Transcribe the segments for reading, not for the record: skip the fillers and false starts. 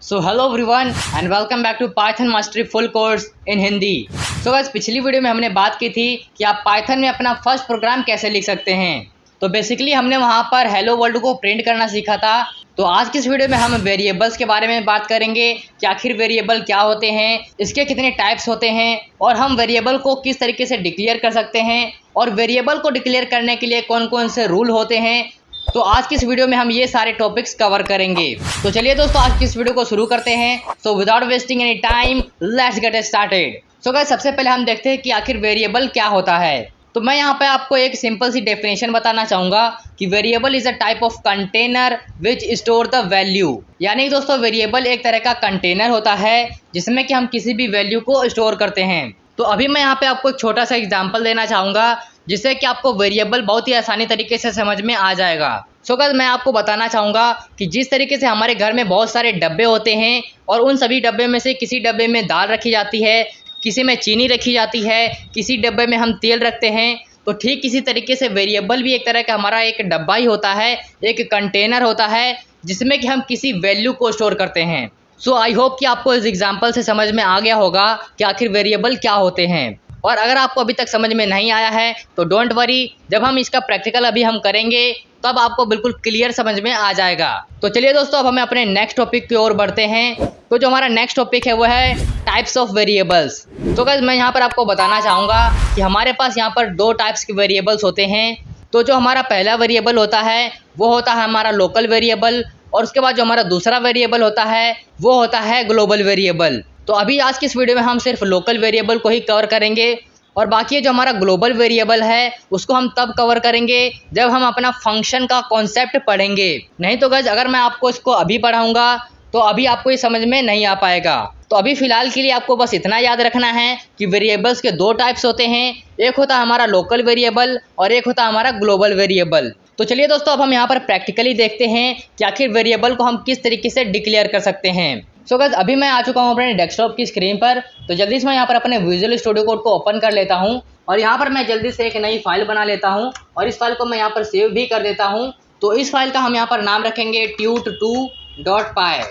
So hello everyone and welcome back to Python mastery full course in Hindi. So guys पिछली video में हमने बात की थी कि आप पाइथन में अपना फर्स्ट प्रोग्राम कैसे लिख सकते हैं। तो बेसिकली हमने वहां पर हेलो वर्ल्ड को प्रिंट करना सीखा था। तो आज की इस वीडियो में हम वेरिएबल्स के बारे में बात करेंगे कि आखिर वेरिएबल क्या होते हैं, इसके कितने टाइप्स होते हैं और हम वेरिएबल को किस तरीके से डिक्लेयर कर सकते हैं और वेरिएबल को डिक्लेयर करने के लिए कौन कौन से रूल होते हैं। तो आज की इस वीडियो में हम ये सारे टॉपिक्स कवर करेंगे। तो चलिए दोस्तों आज की इस वीडियो को शुरू करते हैं। So without wasting any time let's get started. So guys सबसे पहले हम देखते हैं कि आखिर वेरिएबल क्या होता है। तो मैं यहाँ पे आपको एक सिंपल सी डेफिनेशन बताना चाहूँगा कि variable is a type of container which store the value. यानी दोस्तों वेरिएबल एक तरह का कंटेनर होता है जिसमें कि हम किसी भी वैल्यू को स्टोर करते हैं। तो अभी मैं यहाँ पे आपको एक छोटा सा एग्जांपल देना चाहूँगा जिससे कि आपको वेरिएबल बहुत ही आसानी तरीके से समझ में आ जाएगा। सो गाइस मैं आपको बताना चाहूँगा कि जिस तरीके से हमारे घर में बहुत सारे डब्बे होते हैं और उन सभी डब्बे में से किसी डब्बे में दाल रखी जाती है, किसी में चीनी रखी जाती है, किसी डब्बे में हम तेल रखते हैं। तो ठीक इसी तरीके से वेरिएबल भी एक तरह का हमारा एक डब्बा ही होता है, एक कंटेनर होता है जिसमें कि हम किसी वैल्यू को स्टोर करते हैं। सो आई होप कि आपको इस एग्जाम्पल से समझ में आ गया होगा कि आखिर वेरिएबल क्या होते हैं। और अगर आपको अभी तक समझ में नहीं आया है तो डोंट वरी, जब हम इसका प्रैक्टिकल अभी हम करेंगे तब आपको बिल्कुल क्लियर समझ में आ जाएगा। तो चलिए दोस्तों अब हमें अपने नेक्स्ट टॉपिक की ओर बढ़ते हैं। तो जो हमारा नेक्स्ट टॉपिक है वो है टाइप्स ऑफ वेरिएबल्स। तो गाइस मैं यहाँ पर आपको बताना चाहूँगा कि हमारे पास यहाँ पर दो टाइप्स के वेरिएबल्स होते हैं। तो जो हमारा पहला वेरिएबल होता है वो होता है हमारा लोकल वेरिएबल और उसके बाद जो हमारा दूसरा वेरिएबल होता है वो होता है ग्लोबल वेरिएबल। तो अभी आज की इस वीडियो में हम सिर्फ लोकल वेरिएबल को ही कवर करेंगे और बाकी जो हमारा ग्लोबल वेरिएबल है उसको हम तब कवर करेंगे जब हम अपना फंक्शन का कॉन्सेप्ट पढ़ेंगे। नहीं तो गाइस अगर मैं आपको इसको अभी पढ़ाऊंगा तो अभी आपको ये समझ में नहीं आ पाएगा। तो अभी फ़िलहाल के लिए आपको बस इतना याद रखना है कि वेरिएबल्स के दो टाइप्स होते हैं, एक होता है हमारा लोकल वेरिएबल और एक होता है हमारा ग्लोबल वेरिएबल। तो चलिए दोस्तों अब हम यहाँ पर प्रैक्टिकली देखते हैं कि आखिर वेरिएबल को हम किस तरीके से डिक्लेयर कर सकते हैं। सो गाइस अभी मैं आ चुका हूँ अपने डेस्कटॉप की स्क्रीन पर। तो जल्दी से मैं यहाँ पर अपने विजुअल स्टूडियो कोड को ओपन कर लेता हूँ और यहाँ पर मैं जल्दी से एक नई फाइल बना लेता हूँ और इस फाइल को मैं यहाँ पर सेव भी कर देता हूँ। तो इस फाइल का हम यहाँ पर नाम रखेंगे tut2.py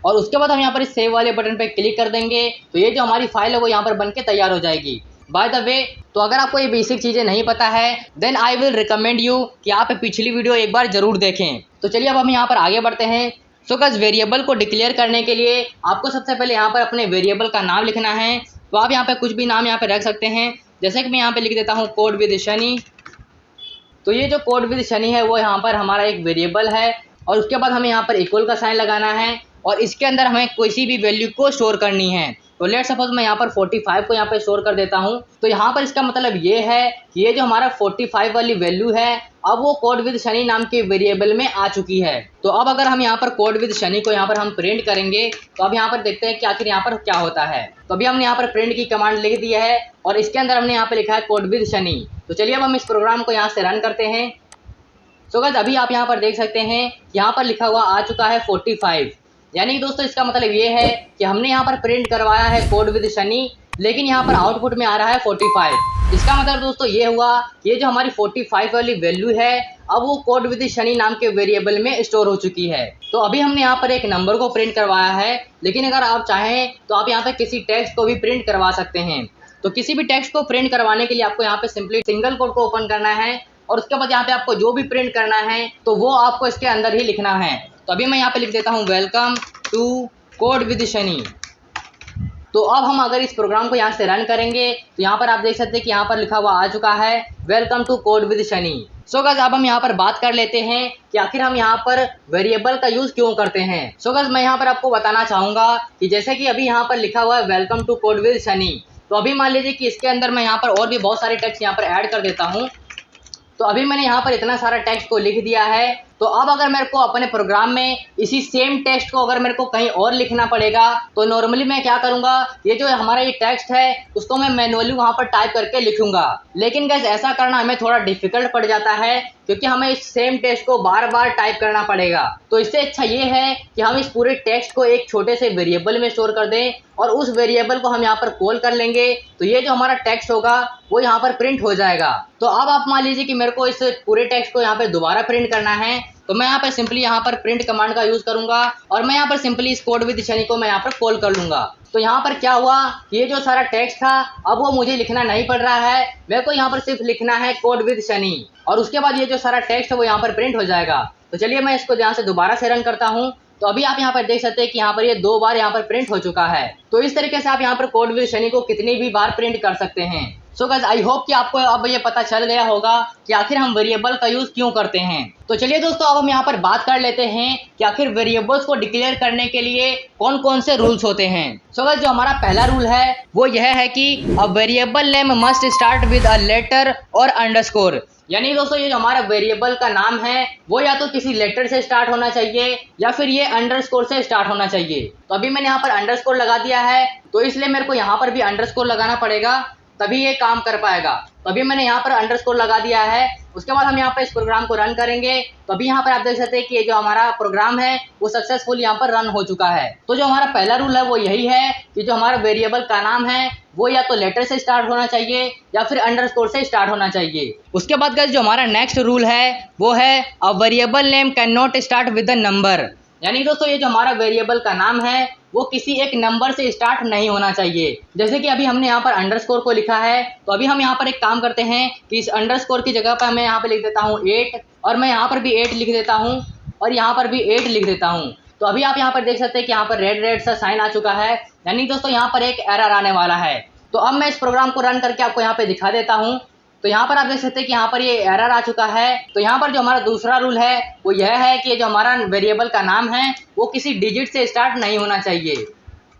और उसके बाद हम यहाँ पर इस सेव वाले बटन पर क्लिक कर देंगे। तो ये जो हमारी फाइल है वो यहाँ पर बन के तैयार हो जाएगी। बाय द वे तो अगर आपको ये बेसिक चीज़ें नहीं पता है then I will recommend you कि आप पिछली वीडियो एक बार ज़रूर देखें। तो चलिए अब हम यहाँ पर आगे बढ़ते हैं। सो गाइस वेरिएबल को डिक्लेयर करने के लिए आपको सबसे पहले यहाँ पर अपने वेरिएबल का नाम लिखना है। तो आप यहाँ पे कुछ भी नाम यहाँ पे रख सकते हैं, जैसे कि मैं यहाँ पे लिख देता हूँ कोड विद शनि। तो ये जो कोड विद शनि है वो यहाँ पर हमारा एक वेरिएबल है और उसके बाद हमें यहाँ पर इक्वल का साइन लगाना है और इसके अंदर हमें किसी भी वैल्यू को स्टोर करनी है। तो लेट सपोज मैं यहाँ पर 45 को यहाँ पे स्टोर कर देता हूँ। तो यहाँ पर इसका मतलब ये है कि ये जो हमारा 45 वाली वैल्यू है अब वो कोड विद शनि नाम के वेरिएबल में आ चुकी है। तो अब अगर हम यहाँ पर कोड विद शनि को यहाँ पर हम प्रिंट करेंगे तो अब यहाँ पर देखते हैं कि आखिर यहाँ पर क्या होता है। तो अभी हमने यहाँ पर प्रिंट की कमांड लिख दी है और इसके अंदर हमने यहाँ पर लिखा है कोड विद शनि। तो चलिए अब हम इस प्रोग्राम को यहाँ से रन करते हैं। सो गाइस अभी आप यहाँ पर देख सकते हैं यहाँ पर लिखा हुआ आ चुका है 45। यानी कि दोस्तों इसका मतलब ये है कि हमने यहाँ पर प्रिंट करवाया है कोड विद शनि लेकिन यहाँ पर आउटपुट में आ रहा है 45। इसका मतलब दोस्तों ये हुआ कि ये जो हमारी 45 वाली वैल्यू है अब वो कोड विद शनि नाम के वेरिएबल में स्टोर हो चुकी है। तो अभी हमने यहाँ पर एक नंबर को प्रिंट करवाया है लेकिन अगर आप चाहें तो आप यहाँ पर किसी टेक्स्ट को भी प्रिंट करवा सकते हैं। तो किसी भी टेक्स्ट को प्रिंट करवाने के लिए आपको यहाँ पे सिंपली सिंगल कोट को ओपन करना है और उसके बाद यहाँ पे आपको जो भी प्रिंट करना है तो वो आपको इसके अंदर ही लिखना है। तो अभी मैं यहाँ पे लिख देता हूँ welcome to code with Shani. तो अब हम अगर इस प्रोग्राम को यहाँ से रन करेंगे तो यहाँ पर आप देख सकते हैं कि यहाँ पर लिखा हुआ आ चुका है welcome to code with Shani. So guys अब हम यहाँ पर बात कर लेते हैं कि आखिर हम यहाँ पर वेरिएबल का यूज़ क्यों करते हैं। सो गाइस मैं यहाँ पर आपको बताना चाहूँगा कि जैसे कि अभी यहाँ पर लिखा हुआ है welcome to code with Shani. तो अभी मान लीजिए कि इसके अंदर मैं यहाँ पर और भी बहुत सारे टेक्स्ट यहाँ पर ऐड कर देता हूँ। तो अभी मैंने यहाँ पर इतना सारा टेक्स्ट को लिख दिया है। तो अब अगर मेरे को अपने प्रोग्राम में इसी सेम टेक्स्ट को अगर मेरे को कहीं और लिखना पड़ेगा तो नॉर्मली मैं क्या करूँगा, ये जो हमारा ये टेक्स्ट है उसको मैं मैनुअली वहाँ पर टाइप करके लिखूंगा। लेकिन गाइस ऐसा करना हमें थोड़ा डिफिकल्ट पड़ जाता है क्योंकि हमें इस सेम टेक्स्ट को बार बार टाइप करना पड़ेगा। तो इससे अच्छा ये है कि हम इस पूरे टेक्स्ट को एक छोटे से वेरिएबल में स्टोर कर दें और उस वेरिएबल को हम यहाँ पर कॉल कर लेंगे तो ये जो हमारा टेक्स्ट होगा वो यहाँ पर प्रिंट हो जाएगा। तो अब आप मान लीजिए कि मेरे को इस पूरे टेक्स्ट को यहाँ पर दोबारा प्रिंट करना है तो मैं यहाँ पर सिंपली यहाँ पर प्रिंट कमांड का यूज़ करूँगा और मैं यहाँ पर सिंपली इस कोड विद शनि को मैं यहाँ पर कॉल कर लूँगा। तो यहाँ पर क्या हुआ, ये जो सारा टेक्स्ट था अब वो मुझे लिखना नहीं पड़ रहा है, मेरे को यहाँ पर सिर्फ लिखना है कोड विद शनि और उसके बाद ये जो सारा टेक्स्ट है वो यहाँ पर प्रिंट हो जाएगा। तो चलिए मैं इसको ध्यान से दोबारा से रन करता हूँ। तो अभी आप यहाँ पर देख सकते हैं कि यहाँ पर ये 2 बार यहाँ पर प्रिंट हो चुका है। तो इस तरीके से आप यहाँ पर कोड विद शनि को कितनी भी बार प्रिंट कर सकते हैं। सो गाइस आई होप कि आपको अब ये पता चल गया होगा कि आखिर हम वेरिएबल का यूज क्यों करते हैं। तो चलिए दोस्तों अब हम यहाँ पर बात कर लेते हैं कि आखिर वेरिएबल्स को डिक्लेयर करने के लिए कौन कौन से रूल्स होते हैं। सो गाइस जो हमारा पहला रूल है वो यह है कि a variable name must start with a letter और अंडरस्कोर। यानी दोस्तों ये जो हमारा वेरिएबल का नाम है वो या तो किसी लेटर से स्टार्ट होना चाहिए या फिर ये अंडरस्कोर से स्टार्ट होना चाहिए। तो अभी मैंने यहाँ पर अंडरस्कोर लगा दिया है, तो इसलिए मेरे को यहाँ पर भी अंडरस्कोर लगाना पड़ेगा, तभी ये काम कर पाएगा। तो अभी मैंने यहाँ पर अंडरस्कोर लगा दिया है। उसके बाद हम यहाँ पर इस प्रोग्राम को रन करेंगे। तो अभी यहाँ पर आप देख सकते हैं कि ये जो हमारा प्रोग्राम है वो सक्सेसफुल यहाँ पर रन हो चुका है। तो जो हमारा पहला रूल है वो यही है कि जो हमारा वेरिएबल का नाम है वो या तो लेटर से स्टार्ट होना चाहिए या फिर अंडरस्कोर से स्टार्ट होना चाहिए। उसके बाद गाइस जो हमारा नेक्स्ट रूल है वो है अ variable name can not start with a number. यानी दोस्तों ये जो हमारा वेरिएबल का नाम है वो किसी एक नंबर से स्टार्ट नहीं होना चाहिए। जैसे कि अभी हमने यहाँ पर अंडरस्कोर को लिखा है, तो अभी हम यहाँ पर एक काम करते हैं कि इस अंडरस्कोर की जगह पर मैं यहाँ पर लिख देता हूँ 8 और मैं यहाँ पर भी 8 लिख देता हूँ और यहाँ पर भी 8 लिख देता हूँ। तो अभी आप यहाँ पर देख सकते हैं कि यहाँ पर रेड सा साइन आ चुका है, यानी दोस्तों यहाँ पर एक एरर आने वाला है। तो अब मैं इस प्रोग्राम को रन करके आपको यहाँ पे दिखा देता हूँ। तो यहाँ पर आप देख सकते हैं कि यहाँ पर ये एरर आ चुका है। तो यहाँ पर जो हमारा दूसरा रूल है वो यह है कि जो हमारा वेरिएबल का नाम है वो किसी डिजिट से स्टार्ट नहीं होना चाहिए।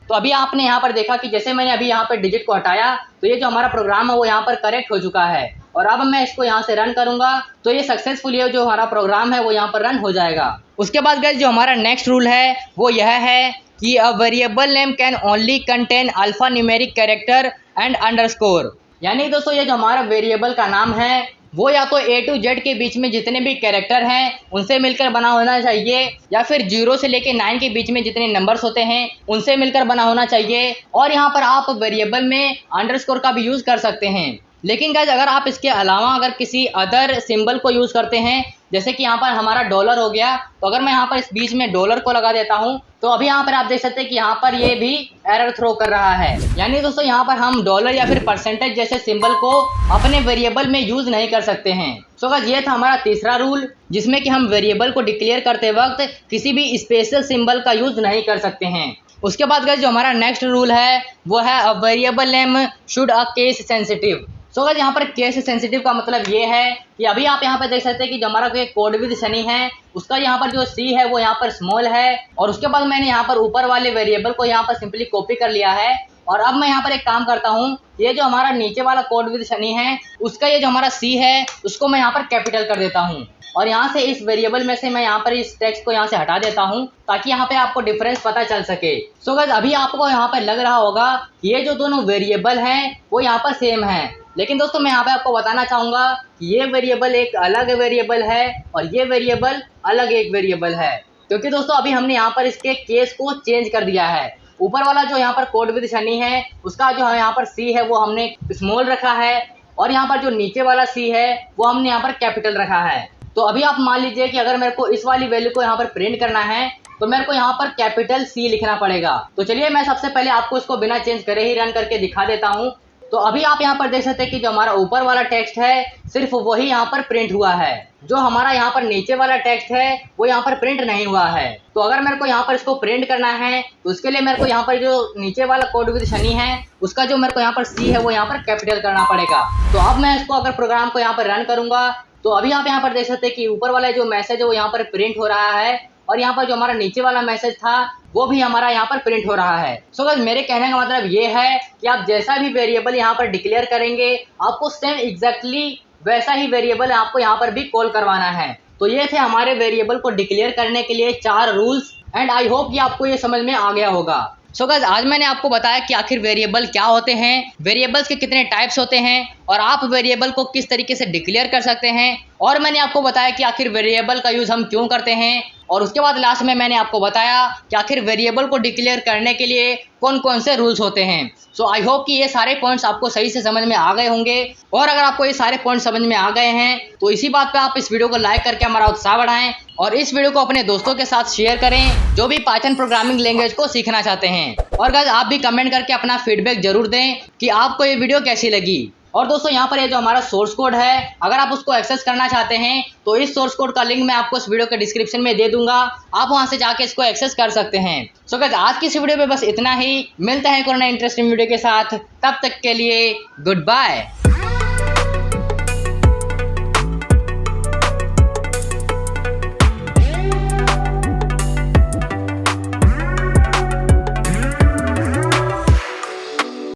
तो अभी आपने यहाँ पर देखा कि जैसे मैंने अभी यहाँ पर डिजिट को हटाया तो ये जो हमारा प्रोग्राम है वो यहाँ पर करेक्ट हो चुका है। और अब मैं इसको यहाँ से रन करूँगा तो ये सक्सेसफुली जो हमारा प्रोग्राम है वो यहाँ पर रन हो जाएगा। उसके बाद गाइस जो हमारा नेक्स्ट रूल है वो यह है कि a variable name can only contain alpha numeric character and underscore. यानी दोस्तों ये जो हमारा वेरिएबल का नाम है वो या तो A to Z के बीच में जितने भी कैरेक्टर हैं उनसे मिलकर बना होना चाहिए या फिर 0 से लेके 9 के बीच में जितने नंबर्स होते हैं उनसे मिलकर बना होना चाहिए। और यहाँ पर आप वेरिएबल में अंडरस्कोर का भी यूज़ कर सकते हैं। लेकिन गाइस अगर आप इसके अलावा अगर किसी अदर सिंबल को यूज़ करते हैं, जैसे कि यहाँ पर हमारा डॉलर हो गया, तो अगर मैं यहाँ पर इस बीच में डॉलर को लगा देता हूँ तो अभी यहाँ पर आप देख सकते हैं कि यहाँ पर ये भी एरर थ्रो कर रहा है। यानी दोस्तों यहाँ पर हम डॉलर या फिर परसेंटेज जैसे सिंबल को अपने वेरिएबल में यूज़ नहीं कर सकते हैं। सो गाइस ये था हमारा तीसरा रूल, जिसमें कि हम वेरिएबल को डिक्लेयर करते वक्त किसी भी स्पेशल सिंबल का यूज़ नहीं कर सकते हैं। उसके बाद गाइस जो हमारा नेक्स्ट रूल है वो है अ variable name should a case sensitive. So guys यहाँ पर केस सेंसिटिव का मतलब ये है कि अभी आप यहाँ पर देख सकते हैं कि जो हमारा कोड विद शनि है उसका यहाँ पर जो सी है वो यहाँ पर स्मॉल है और उसके बाद मैंने यहाँ पर ऊपर वाले वेरिएबल को यहाँ पर सिंपली कॉपी कर लिया है। और अब मैं यहाँ पर एक काम करता हूँ, ये जो हमारा नीचे वाला कोड विद शनि है उसका ये जो हमारा सी है उसको मैं यहाँ पर कैपिटल कर देता हूँ और यहाँ से इस वेरिएबल में से मैं यहाँ पर इस टेक्स्ट को यहाँ से हटा देता हूँ ताकि यहाँ पे आपको डिफरेंस पता चल सके। सो गाइस अभी आपको यहाँ पर लग रहा होगा कि ये जो दोनों वेरिएबल हैं वो यहाँ पर सेम है, लेकिन दोस्तों मैं यहाँ पे आपको बताना चाहूँगा कि ये वेरिएबल एक अलग वेरिएबल है और ये वेरिएबल अलग एक वेरिएबल है, क्योंकि दोस्तों अभी हमने यहाँ पर इसके केस को चेंज कर दिया है। ऊपर वाला जो यहाँ पर कोड विद शनि है उसका जो यहाँ पर सी है वो हमने स्मॉल रखा है और यहाँ पर जो नीचे वाला सी है वो हमने यहाँ पर कैपिटल रखा है। तो अभी आप मान लीजिए कि अगर मेरे को इस वाली वैल्यू को यहाँ पर प्रिंट करना है तो मेरे को यहाँ पर कैपिटल सी लिखना पड़ेगा। तो चलिए मैं सबसे पहले आपको इसको बिना चेंज करे ही रन करके दिखा देता हूँ। तो अभी आप यहाँ पर देख सकते हैं कि जो हमारा ऊपर वाला टेक्स्ट है सिर्फ वही यहाँ पर प्रिंट हुआ है, जो हमारा यहाँ पर नीचे वाला टेक्स्ट है वो यहाँ पर प्रिंट नहीं हुआ है। तो अगर मेरे को यहाँ पर इसको प्रिंट करना है तो उसके लिए मेरे को यहाँ पर जो नीचे वाला कोड विद शनि है उसका जो मेरे को यहाँ पर सी है वो यहाँ पर कैपिटल करना पड़ेगा। तो अब मैं इसको अगर प्रोग्राम को यहाँ पर रन करूंगा तो अभी आप यहाँ पर देख सकते हैं कि ऊपर वाला जो मैसेज है वो यहाँ पर प्रिंट हो रहा है और यहाँ पर जो हमारा नीचे वाला मैसेज था वो भी हमारा यहाँ पर प्रिंट हो रहा है। सो गाइस मेरे कहने का मतलब ये है कि आप जैसा भी वेरिएबल यहाँ पर डिक्लेयर करेंगे आपको सेम एग्जैक्टली वैसा ही वेरिएबल आपको यहाँ पर भी कॉल करवाना है। तो ये थे हमारे वेरिएबल को डिक्लेयर करने के लिए 4 रूल्स एंड आई होप कि आपको ये समझ में आ गया होगा। सो गाइस आज मैंने आपको बताया कि आखिर वेरिएबल क्या होते हैं, वेरिएबल्स के कितने टाइप्स होते हैं और आप वेरिएबल को किस तरीके से डिक्लेयर कर सकते हैं, और मैंने आपको बताया कि आखिर वेरिएबल का यूज़ हम क्यों करते हैं और उसके बाद लास्ट में मैंने आपको बताया कि आखिर वेरिएबल को डिक्लेयर करने के लिए कौन कौन से रूल्स होते हैं। सो आई होप कि ये सारे पॉइंट्स आपको सही से समझ में आ गए होंगे। और अगर आपको ये सारे पॉइंट्स समझ में आ गए हैं तो इसी बात पे आप इस वीडियो को लाइक करके हमारा उत्साह बढ़ाएं और इस वीडियो को अपने दोस्तों के साथ शेयर करें जो भी पाइथन प्रोग्रामिंग लैंग्वेज को सीखना चाहते हैं। और गाइस आप भी कमेंट करके अपना फीडबैक जरूर दें कि आपको ये वीडियो कैसी लगी। और दोस्तों यहाँ पर ये जो हमारा सोर्स कोड है, अगर आप उसको एक्सेस करना चाहते हैं तो इस सोर्स कोड का लिंक मैं आपको इस वीडियो के डिस्क्रिप्शन में दे दूंगा, आप वहां से जाके इसको एक्सेस कर सकते हैं। सो गाइस आज की इस वीडियो में बस इतना ही, मिलते हैं कोई नए इंटरेस्टिंग वीडियो के साथ, तब तक के लिए गुड बाय।